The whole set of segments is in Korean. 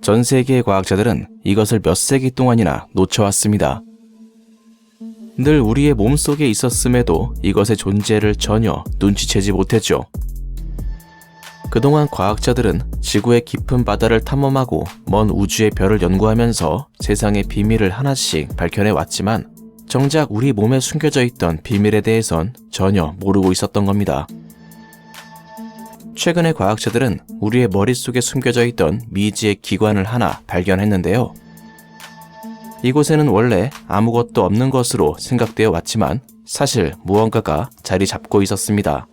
전 세계의 과학자들은 이것을 몇 세기 동안이나 놓쳐왔습니다. 늘 우리의 몸속에 있었음에도 이것의 존재를 전혀 눈치채지 못했죠. 그동안 과학자들은 지구의 깊은 바다를 탐험하고 먼 우주의 별을 연구하면서 세상의 비밀을 하나씩 밝혀내왔지만 정작 우리 몸에 숨겨져 있던 비밀에 대해선 전혀 모르고 있었던 겁니다. 최근에 과학자들은 우리의 머릿속에 숨겨져 있던 미지의 기관을 하나 발견했는데요. 이곳에는 원래 아무것도 없는 것으로 생각되어 왔지만 사실 무언가가 자리 잡고 있었습니다.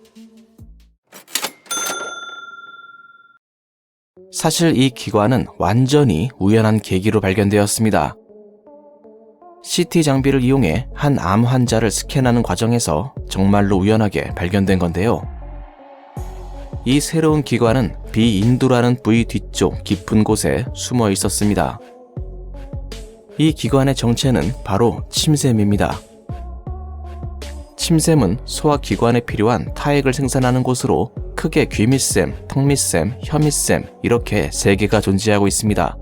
사실 이 기관은 완전히 우연한 계기로 발견되었습니다. CT 장비를 이용해 한 암 환자를 스캔하는 과정에서 정말로 우연하게 발견된 건데요. 이 새로운 기관은 비인두라는 부위 뒤쪽 깊은 곳에 숨어 있었습니다. 이 기관의 정체는 바로 침샘입니다. 침샘은 소화기관에 필요한 타액을 생산하는 곳으로 크게 귀밑샘, 턱밑샘, 혀밑샘 이렇게 3개가 존재하고 있습니다.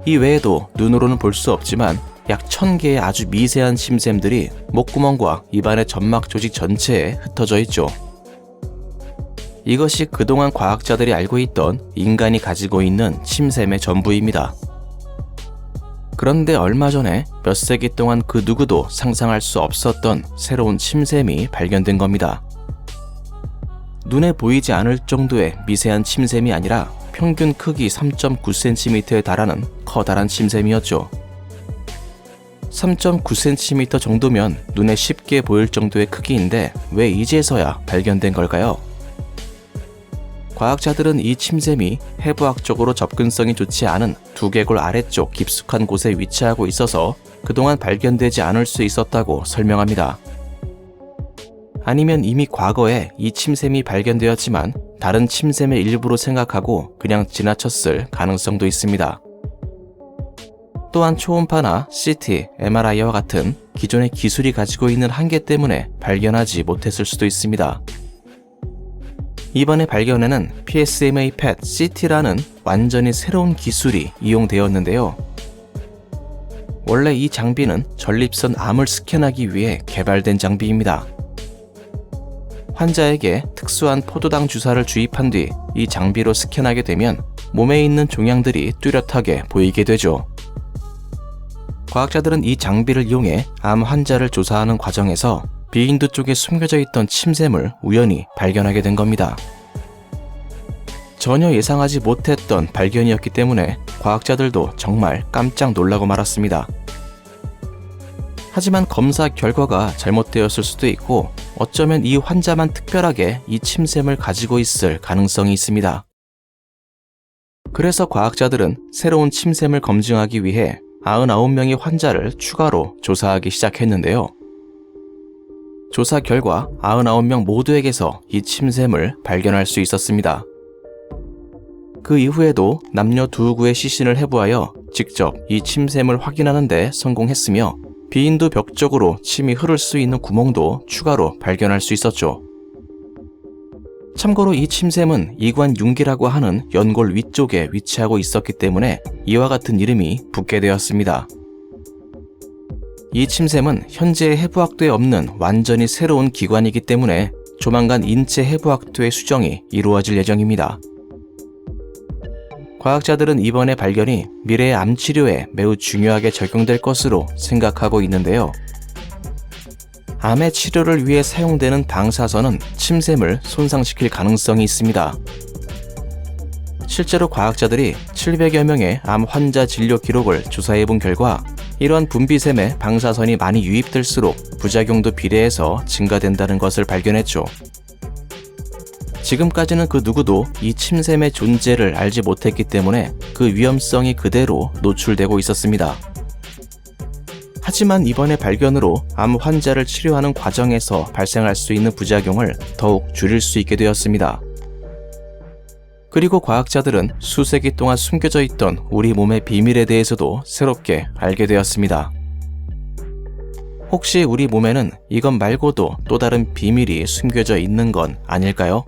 이 외에도 눈으로는 볼 수 없지만 약 1000개의 아주 미세한 침샘들이 목구멍과 입안의 점막 조직 전체에 흩어져 있죠. 이것이 그동안 과학자들이 알고 있던 인간이 가지고 있는 침샘의 전부입니다. 그런데 얼마 전에 몇 세기 동안 그 누구도 상상할 수 없었던 새로운 침샘이 발견된 겁니다. 눈에 보이지 않을 정도의 미세한 침샘이 아니라 평균 크기 3.9cm에 달하는 커다란 침샘이었죠. 3.9cm 정도면 눈에 쉽게 보일 정도의 크기인데 왜 이제서야 발견된 걸까요? 과학자들은 이 침샘이 해부학적으로 접근성이 좋지 않은 두개골 아래쪽 깊숙한 곳에 위치하고 있어서 그동안 발견되지 않을 수 있었다고 설명합니다. 아니면 이미 과거에 이 침샘이 발견되었지만 다른 침샘의 일부로 생각하고 그냥 지나쳤을 가능성도 있습니다. 또한 초음파나 CT, MRI와 같은 기존의 기술이 가지고 있는 한계 때문에 발견하지 못했을 수도 있습니다. 이번에 발견에는 PSMA PET CT라는 완전히 새로운 기술이 이용되었는데요. 원래 이 장비는 전립선 암을 스캔하기 위해 개발된 장비입니다. 환자에게 특수한 포도당 주사를 주입한 뒤 이 장비로 스캔하게 되면 몸에 있는 종양들이 뚜렷하게 보이게 되죠. 과학자들은 이 장비를 이용해 암 환자를 조사하는 과정에서 비인두 쪽에 숨겨져 있던 침샘을 우연히 발견하게 된 겁니다. 전혀 예상하지 못했던 발견이었기 때문에 과학자들도 정말 깜짝 놀라고 말았습니다. 하지만 검사 결과가 잘못되었을 수도 있고 어쩌면 이 환자만 특별하게 이 침샘을 가지고 있을 가능성이 있습니다. 그래서 과학자들은 새로운 침샘을 검증하기 위해 99명의 환자를 추가로 조사하기 시작했는데요. 조사 결과 99명 모두에게서 이 침샘을 발견할 수 있었습니다. 그 이후에도 남녀 2구의 시신을 해부하여 직접 이 침샘을 확인하는 데 성공했으며 비인두 벽 쪽으로 침이 흐를 수 있는 구멍도 추가로 발견할 수 있었죠. 참고로 이 침샘은 이관융기라고 하는 연골 위쪽에 위치하고 있었기 때문에 이와 같은 이름이 붙게 되었습니다. 이 침샘은 현재 해부학도에 없는 완전히 새로운 기관이기 때문에 조만간 인체 해부학도의 수정이 이루어질 예정입니다. 과학자들은 이번의 발견이 미래의 암 치료에 매우 중요하게 적용될 것으로 생각하고 있는데요. 암의 치료를 위해 사용되는 방사선은 침샘을 손상시킬 가능성이 있습니다. 실제로 과학자들이 700여 명의 암 환자 진료 기록을 조사해본 결과 이러한 분비샘에 방사선이 많이 유입될수록 부작용도 비례해서 증가된다는 것을 발견했죠. 지금까지는 그 누구도 이 침샘의 존재를 알지 못했기 때문에 그 위험성이 그대로 노출되고 있었습니다. 하지만 이번의 발견으로 암 환자를 치료하는 과정에서 발생할 수 있는 부작용을 더욱 줄일 수 있게 되었습니다. 그리고 과학자들은 수세기 동안 숨겨져 있던 우리 몸의 비밀에 대해서도 새롭게 알게 되었습니다. 혹시 우리 몸에는 이것 말고도 또 다른 비밀이 숨겨져 있는 건 아닐까요?